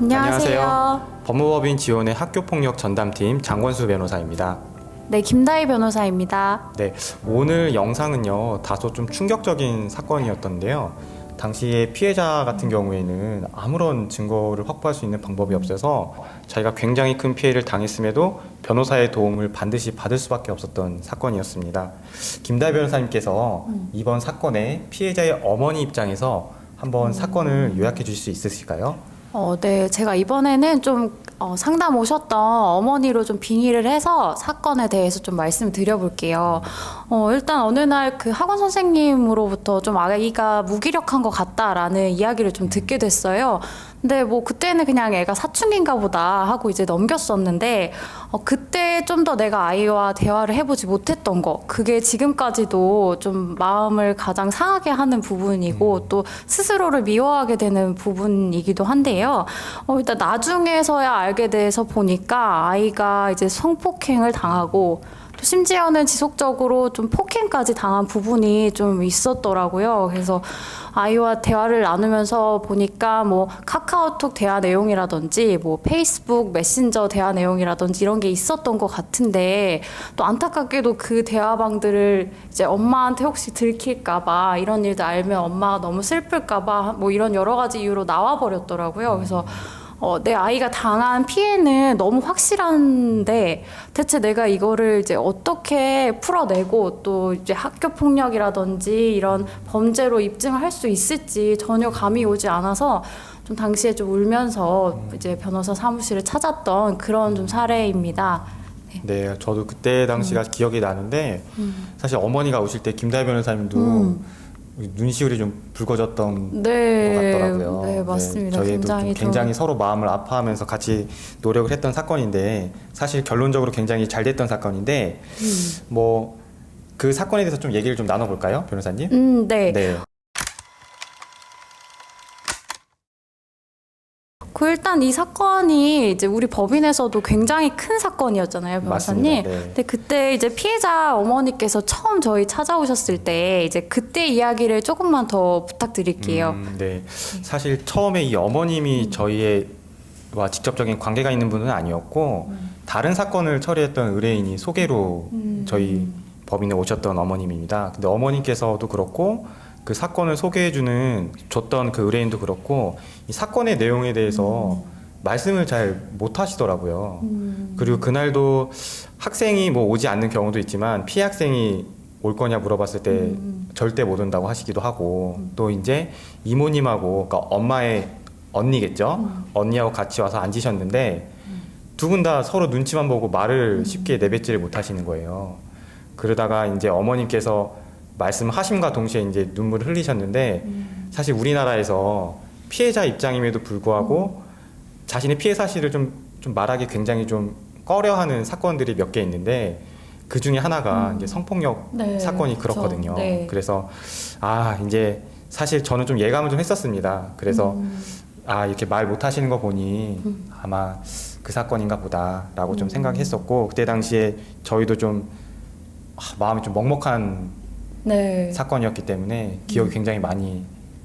안녕하세요. 법무법인 지원의 학교폭력 전담팀 장권수 변호사입니다. 네, 김다희 변호사입니다. 네, 오늘 영상은요 다소 좀 충격적인 사건이었던데요. 당시에 피해자 같은 경우에는 아무런 증거를 확보할 수 있는 방법이 없어서 자기가 굉장히 큰 피해를 당했음에도 변호사의 도움을 반드시 받을 수밖에 없었던 사건이었습니다. 김다희 변호사님께서 이번 사건의 피해자의 어머니 입장에서 한번 사건을 요약해 주실 수 있으실까요? 네, 제가 이번에는 좀 상담 오셨던 어머니로 좀 빙의를 해서 사건에 대해서 좀 말씀드려 볼게요. 일단 어느 날 그 학원 선생님으로부터 좀 아이가 무기력한 것 같다라는 이야기를 좀 듣게 됐어요. 근데 뭐 그때는 그냥 애가 사춘기인가 보다 하고 이제 넘겼었는데 그때 좀 더 내가 아이와 대화를 해보지 못했던 거, 그게 지금까지도 좀 마음을 가장 상하게 하는 부분이고 또 스스로를 미워하게 되는 부분이기도 한데요. 일단 나중에서야 알게 돼서 보니까 아이가 이제 성폭행을 당하고 또 심지어는 지속적으로 좀 폭행까지 당한 부분이 좀 있었더라고요. 그래서 아이와 대화를 나누면서 보니까 뭐 카카오톡 대화 내용이라든지 뭐 페이스북 메신저 대화 내용이라든지 이런 게 있었던 것 같은데 또 안타깝게도 그 대화방들을 이제 엄마한테 혹시 들킬까봐 이런 일도 알면 엄마가 너무 슬플까봐 뭐 이런 여러 가지 이유로 나와버렸더라고요. 그래서 내 아이가 당한 피해는 너무 확실한데 대체 내가 이거를 이제 어떻게 풀어내고 또 이제 학교 폭력이라든지 이런 범죄로 입증을 할 수 있을지 전혀 감이 오지 않아서 좀 당시에 좀 울면서 이제 변호사 사무실을 찾았던 그런 좀 사례입니다. 네, 저도 그때 당시가 기억이 나는데 사실 어머니가 오실 때 김다희 변호사님도 눈시울이 좀 붉어졌던 네, 것 같더라고요. 네, 맞습니다. 저희도 굉장히 굉장히 서로 마음을 아파하면서 같이 노력을 했던 사건인데 사실 결론적으로 굉장히 잘 됐던 사건인데 뭐 그 사건에 대해서 좀 얘기를 좀 나눠볼까요, 변호사님? 네. 네. 일단 이 사건이 이제 우리 법인에서도 굉장히 큰 사건이었잖아요, 변호사님. 맞습니다. 네. 근데 그때 이제 피해자 어머니께서 처음 저희 찾아오셨을 때 이제 그때 이야기를 조금만 더 부탁드릴게요. 네. 사실 처음에 이 어머님이 저희와 직접적인 관계가 있는 분은 아니었고 다른 사건을 처리했던 의뢰인이 소개로 저희 법인에 오셨던 어머님입니다. 근데 어머님께서도 그렇고 그 사건을 줬던 그 의뢰인도 그렇고 이 사건의 내용에 대해서 말씀을 잘 못하시더라고요. 그리고 그날도 학생이 뭐 오지 않는 경우도 있지만 피해 학생이 올 거냐 물어봤을 때 절대 못 온다고 하시기도 하고 또 이제 이모님하고 그러니까 엄마의 언니겠죠. 언니하고 같이 와서 앉으셨는데 두 분 다 서로 눈치만 보고 말을 쉽게 내뱉지를 못하시는 거예요. 그러다가 이제 어머님께서 말씀하심과 동시에 이제 눈물을 흘리셨는데 사실 우리나라에서 피해자 입장임에도 불구하고 자신의 피해 사실을 좀 말하기 굉장히 좀 꺼려하는 사건들이 몇 개 있는데 그 중에 하나가 이제 성폭력 네, 사건이 그렇거든요. 네. 그래서 이제 사실 저는 좀 예감을 좀 했었습니다. 그래서 이렇게 말 못하시는 거 보니 아마 그 사건인가 보다라고 좀 생각했었고 그때 당시에 저희도 좀 마음이 좀 먹먹한 네. 사건이었기 때문에 기억이 굉장히 많이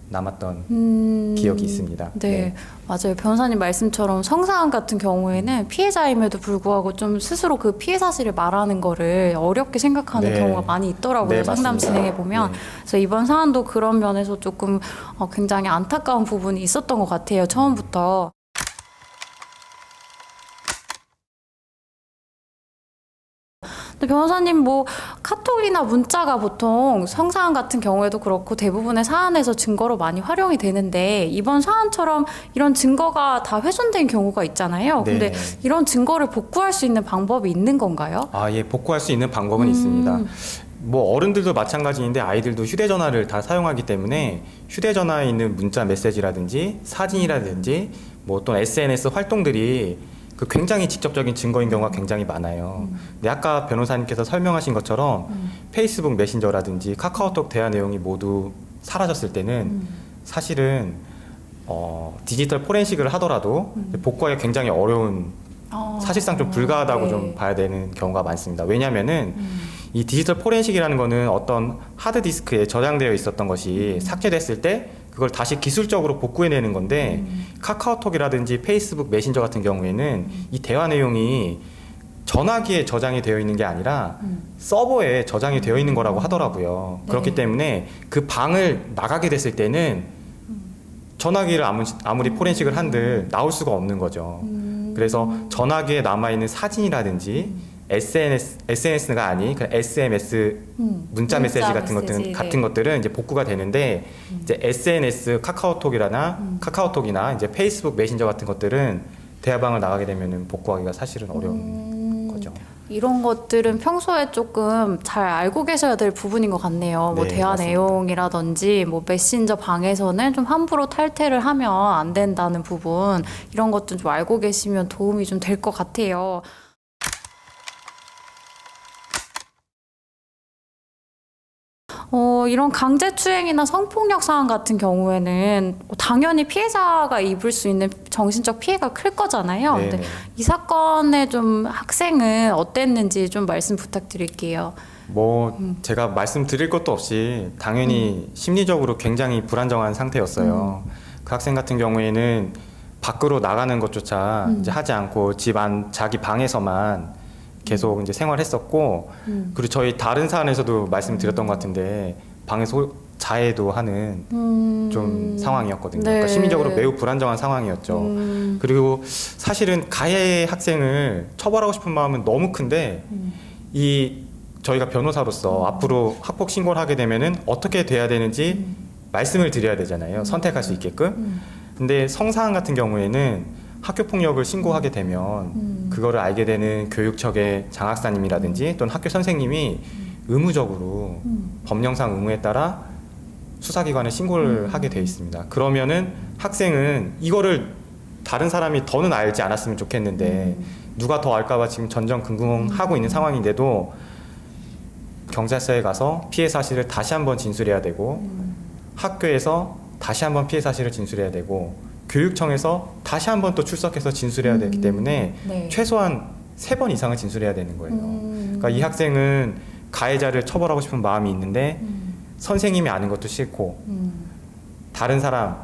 남았던 기억이 있습니다. 네, 맞아요. 변호사님 말씀처럼 성상환 같은 경우에는 피해자임에도 불구하고 좀 스스로 그 피해 사실을 말하는 거를 어렵게 생각하는 네. 경우가 많이 있더라고요. 네, 상담 맞습니다. 진행해 보면. 네. 그래서 이번 사안도 그런 면에서 조금 굉장히 안타까운 부분이 있었던 것 같아요. 처음부터. 근데 변호사님 뭐 카톡이나 문자가 보통 성사안 같은 경우에도 그렇고 대부분의 사안에서 증거로 많이 활용이 되는데 이번 사안처럼 이런 증거가 다 훼손된 경우가 있잖아요. 네. 근데 이런 증거를 복구할 수 있는 방법이 있는 건가요? 예, 복구할 수 있는 방법은 있습니다. 뭐 어른들도 마찬가지인데 아이들도 휴대전화를 다 사용하기 때문에 휴대전화에 있는 문자 메시지라든지 사진이라든지 뭐 또 SNS 활동들이 그 굉장히 직접적인 증거인 경우가 굉장히 많아요. 근데 아까 변호사님께서 설명하신 것처럼 페이스북 메신저라든지 카카오톡 대화 내용이 모두 사라졌을 때는 사실은 디지털 포렌식을 하더라도 복구하기가 굉장히 어려운 사실상 좀 불가하다고 네. 좀 봐야 되는 경우가 많습니다. 왜냐하면은 이 디지털 포렌식이라는 거는 어떤 하드디스크에 저장되어 있었던 것이 삭제됐을 때 그걸 다시 기술적으로 복구해내는 건데 카카오톡이라든지 페이스북 메신저 같은 경우에는 이 대화 내용이 전화기에 저장이 되어 있는 게 아니라 서버에 저장이 되어 있는 거라고 하더라고요. 네. 그렇기 때문에 그 방을 나가게 됐을 때는 전화기를 아무리 포렌식을 한들 나올 수가 없는 거죠. 그래서 전화기에 남아있는 사진이라든지 SNS가 아닌 그 SMS 문자 메시지 같은 것들은 이제 복구가 되는데 이제 SNS 카카오톡이나 이제 페이스북 메신저 같은 것들은 대화방을 나가게 되면은 복구하기가 사실은 어려운 거죠. 이런 것들은 평소에 조금 잘 알고 계셔야 될 부분인 것 같네요. 뭐 네, 대화 맞습니다. 내용이라든지 뭐 메신저 방에서는 좀 함부로 탈퇴를 하면 안 된다는 부분, 이런 것 좀 알고 계시면 도움이 좀 될 것 같아요. 이런 강제추행이나 성폭력 사안 같은 경우에는 당연히 피해자가 입을 수 있는 정신적 피해가 클 거잖아요. 네. 근데 이 사건의 좀 학생은 어땠는지 좀 말씀 부탁드릴게요. 뭐 제가 말씀드릴 것도 없이 당연히 심리적으로 굉장히 불안정한 상태였어요. 그 학생 같은 경우에는 밖으로 나가는 것조차 이제 하지 않고 집 안 자기 방에서만 계속 이제 생활했었고, 그리고 저희 다른 사안에서도 말씀드렸던 것 같은데 방에서 자해도 하는 좀 상황이었거든요. 네. 그러니까 심리적으로 매우 불안정한 상황이었죠. 그리고 사실은 가해 학생을 처벌하고 싶은 마음은 너무 큰데 이 저희가 변호사로서 앞으로 학폭 신고를 하게 되면은 어떻게 돼야 되는지 말씀을 드려야 되잖아요. 선택할 수 있게끔. 근데 성사항 같은 경우에는 학교폭력을 신고하게 되면 그거를 알게 되는 교육청의 장학사님이라든지 또는 학교 선생님이 의무적으로 법령상 의무에 따라 수사기관에 신고를 하게 돼 있습니다. 그러면은 학생은 이거를 다른 사람이 더는 알지 않았으면 좋겠는데 누가 더 알까봐 지금 전전긍긍하고 있는 상황인데도 경찰서에 가서 피해 사실을 다시 한번 진술해야 되고 학교에서 다시 한번 피해 사실을 진술해야 되고 교육청에서 다시 한번 또 출석해서 진술해야 되기 때문에 네. 최소한 3번 이상은 진술해야 되는 거예요. 그러니까 이 학생은 가해자를 처벌하고 싶은 마음이 있는데 선생님이 아는 것도 싫고 다른 사람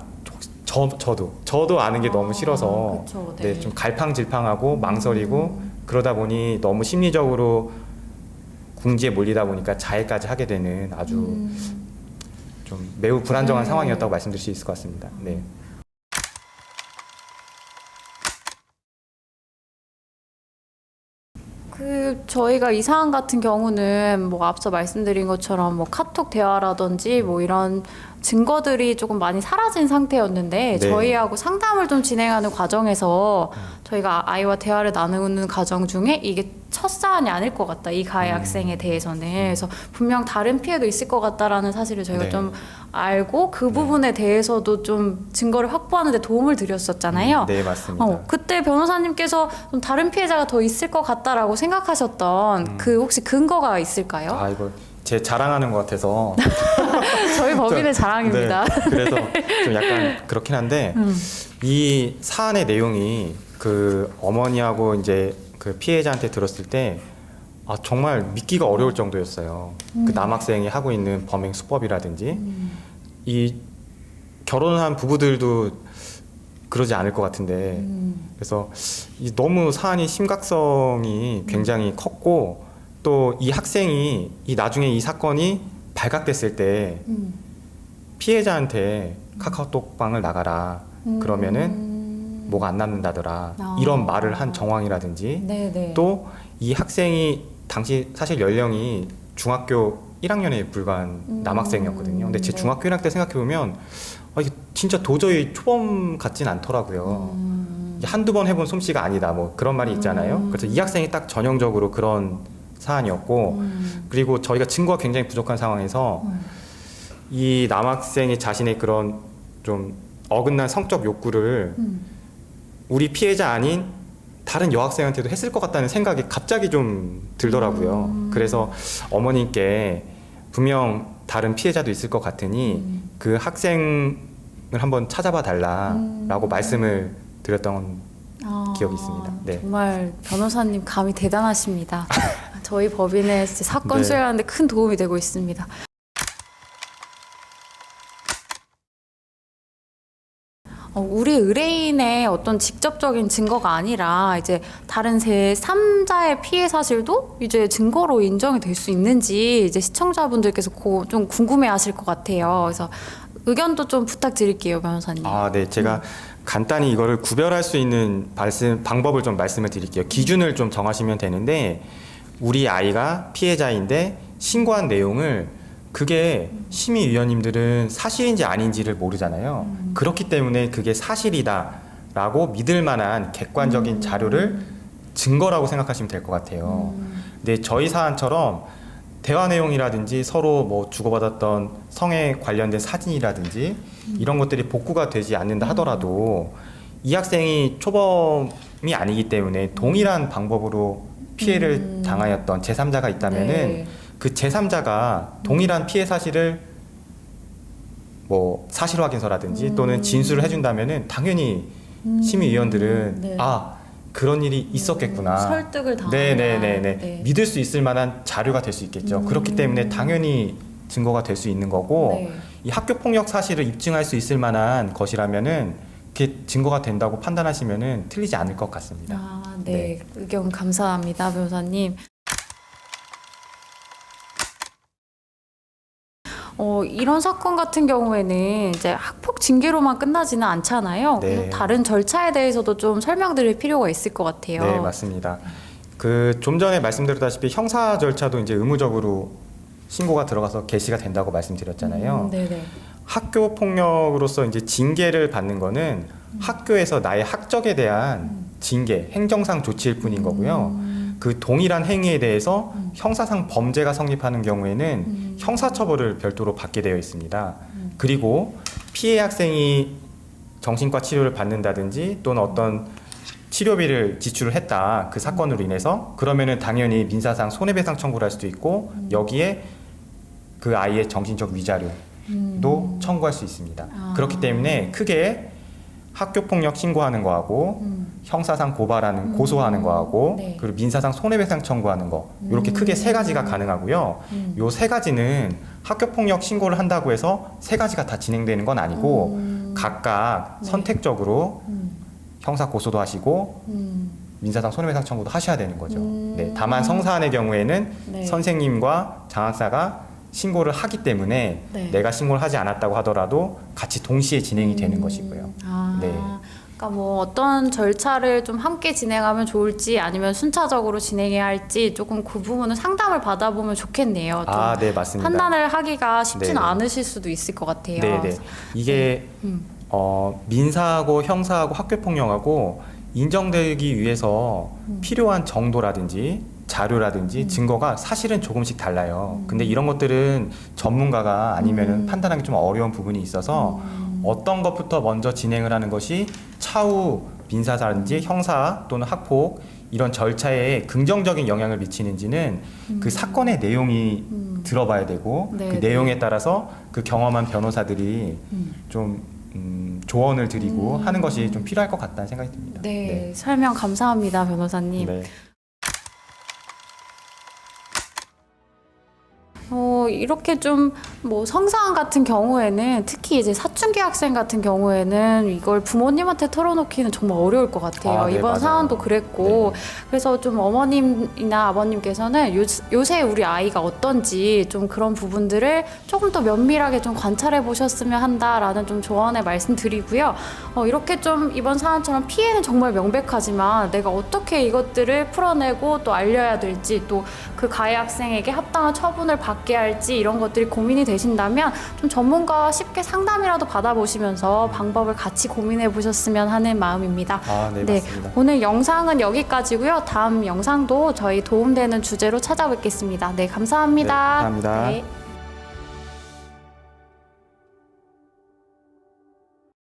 저도 아는 게 너무 싫어서 그쵸, 네, 좀 갈팡질팡하고 망설이고 그러다 보니 너무 심리적으로 궁지에 몰리다 보니까 자해까지 하게 되는 아주 좀 매우 불안정한 네. 상황이었다고 말씀드릴 수 있을 것 같습니다. 네. 저희가 이 사안 같은 경우는 뭐 앞서 말씀드린 것처럼 뭐 카톡 대화라든지 뭐 이런 증거들이 조금 많이 사라진 상태였는데 네. 저희하고 상담을 좀 진행하는 과정에서 저희가 아이와 대화를 나누는 과정 중에 이게 첫 사안이 아닐 것 같다, 이 가해 학생에 대해서는. 그래서 분명 다른 피해도 있을 것 같다라는 사실을 저희가 네. 좀 알고 그 부분에 대해서도 좀 증거를 확보하는 데 도움을 드렸었잖아요. 네, 맞습니다. 그때 변호사님께서 좀 다른 피해자가 더 있을 것 같다라고 생각하셨던 그 혹시 근거가 있을까요? 아, 이거 제 자랑하는 것 같아서 저희 법인의 자랑입니다. 네, 그래서 좀 약간 그렇긴 한데 이 사안의 내용이 그 어머니하고 이제 그 피해자한테 들었을 때 아, 정말 믿기가 어려울 정도였어요. 그 남학생이 하고 있는 범행 수법이라든지 이 결혼한 부부들도 그러지 않을 것 같은데 그래서 이 너무 사안이 심각성이 굉장히 컸고 또 이 학생이 이 나중에 이 사건이 발각됐을 때 피해자한테 카카오톡방을 나가라 그러면은 뭐가 안 남는다더라 이런 말을 한 정황이라든지 네네. 또 이 학생이 당시 사실 연령이 중학교 1학년에 불과한 남학생이었거든요. 근데 제 네. 중학교 1학년 때 생각해보면 이게 진짜 도저히 초범 같진 않더라고요. 이게 한두 번 해본 솜씨가 아니다 뭐 그런 말이 있잖아요. 그래서 이 학생이 딱 전형적으로 그런 사안이었고 그리고 저희가 증거가 굉장히 부족한 상황에서 이 남학생이 자신의 그런 좀 어긋난 성적 욕구를 우리 피해자 아닌 다른 여학생한테도 했을 것 같다는 생각이 갑자기 좀 들더라고요. 그래서 어머님께 분명 다른 피해자도 있을 것 같으니 그 학생을 한번 찾아봐 달라라고 말씀을 드렸던 기억이 있습니다. 네. 정말 변호사님 감이 대단하십니다. 저희 법인의 사건 네. 수행하는데 큰 도움이 되고 있습니다. 우리 의뢰인의 어떤 직접적인 증거가 아니라 이제 다른 제3자의 피해 사실도 이제 증거로 인정이 될 수 있는지 이제 시청자분들께서 좀 궁금해하실 것 같아요. 그래서 의견도 좀 부탁드릴게요, 변호사님. 네. 제가 간단히 이거를 구별할 수 있는 방법을 좀 말씀을 드릴게요. 기준을 좀 정하시면 되는데, 우리 아이가 피해자인데 신고한 내용을 그게 심의위원님들은 사실인지 아닌지를 모르잖아요. 그렇기 때문에 그게 사실이다라고 믿을 만한 객관적인 자료를 증거라고 생각하시면 될 것 같아요. 근데 저희 사안처럼 대화 내용이라든지 서로 뭐 주고받았던 성에 관련된 사진이라든지 이런 것들이 복구가 되지 않는다 하더라도 이 학생이 초범이 아니기 때문에 동일한 방법으로 피해를 당하였던 제3자가 있다면은 네. 그 제3자가 동일한 피해 사실을 뭐 사실 확인서라든지 또는 진술을 해준다면은 당연히 심의위원들은 네. 그런 일이 있었겠구나. 설득을 당한다. 네네네네. 네. 믿을 수 있을 만한 자료가 될 수 있겠죠. 그렇기 때문에 당연히 증거가 될 수 있는 거고, 네. 이 학교 폭력 사실을 입증할 수 있을 만한 것이라면은 그게 증거가 된다고 판단하시면은 틀리지 않을 것 같습니다. 네. 의견 감사합니다, 변호사님. 이런 사건 같은 경우에는 이제 학폭 징계로만 끝나지는 않잖아요. 네. 그래서 다른 절차에 대해서도 좀 설명드릴 필요가 있을 것 같아요. 네, 맞습니다. 그 좀 전에 말씀드렸다시피 형사 절차도 이제 의무적으로 신고가 들어가서 개시가 된다고 말씀드렸잖아요. 네네. 학교 폭력으로서 이제 징계를 받는 거는 학교에서 나의 학적에 대한 징계, 행정상 조치일 뿐인 거고요. 그 동일한 행위에 대해서 형사상 범죄가 성립하는 경우에는 형사처벌을 별도로 받게 되어 있습니다. 그리고 피해 학생이 정신과 치료를 받는다든지 또는 어떤 치료비를 지출을 했다, 그 사건으로 인해서, 그러면은 당연히 민사상 손해배상 청구를 할 수도 있고 여기에 그 아이의 정신적 위자료도 청구할 수 있습니다. 그렇기 때문에 크게 학교폭력 신고하는 거하고 형사상 고발하는 고소하는 거하고 네. 그리고 민사상 손해배상 청구하는 거, 이렇게 크게 세 가지가 가능하고요. 요 세 가지는 학교폭력 신고를 한다고 해서 세 가지가 다 진행되는 건 아니고 각각 네. 선택적으로 형사 고소도 하시고 민사상 손해배상 청구도 하셔야 되는 거죠. 네, 다만 성사안의 경우에는 네. 선생님과 장학사가 신고를 하기 때문에 네. 내가 신고를 하지 않았다고 하더라도 같이 동시에 진행이 되는 것이고요. 네. 그러니까 뭐 어떤 절차를 좀 함께 진행하면 좋을지 아니면 순차적으로 진행해야 할지 조금 그 부분은 상담을 받아보면 좋겠네요. 좀 네, 맞습니다. 판단을 하기가 쉽지는 네네. 않으실 수도 있을 것 같아요. 네. 이게 민사하고 형사하고 학교폭력하고 인정되기 위해서 필요한 정도라든지 자료라든지 증거가 사실은 조금씩 달라요. 근데 이런 것들은 전문가가 아니면은 판단하기 좀 어려운 부분이 있어서 어떤 것부터 먼저 진행을 하는 것이 차후 민사라든지 형사 또는 학폭 이런 절차에 긍정적인 영향을 미치는지는 그 사건의 내용이 들어봐야 되고 네, 그 네. 내용에 따라서 그 경험한 변호사들이 좀 조언을 드리고 하는 것이 좀 필요할 것 같다는 생각이 듭니다. 네, 설명 감사합니다, 변호사님. 네. 이렇게 좀 뭐 성사안 같은 경우에는 특히 이제 사춘기 학생 같은 경우에는 이걸 부모님한테 털어놓기는 정말 어려울 것 같아요. 네, 이번 맞아요. 사안도 그랬고 네. 그래서 좀 어머님이나 아버님께서는 요새 우리 아이가 어떤지 좀 그런 부분들을 조금 더 면밀하게 좀 관찰해 보셨으면 한다라는 좀 조언의 말씀드리고요. 이렇게 좀 이번 사안처럼 피해는 정말 명백하지만 내가 어떻게 이것들을 풀어내고 또 알려야 될지 또 그 가해 학생에게 합당한 처분을 받게 할지 이런 것들이 고민이 되신다면 좀 전문가와 쉽게 상담이라도 받아보시면서 방법을 같이 고민해 보셨으면 하는 마음입니다. 네, 맞습니다. 오늘 영상은 여기까지고요. 다음 영상도 저희 도움되는 주제로 찾아뵙겠습니다. 네, 감사합니다. 네, 감사합니다. 네.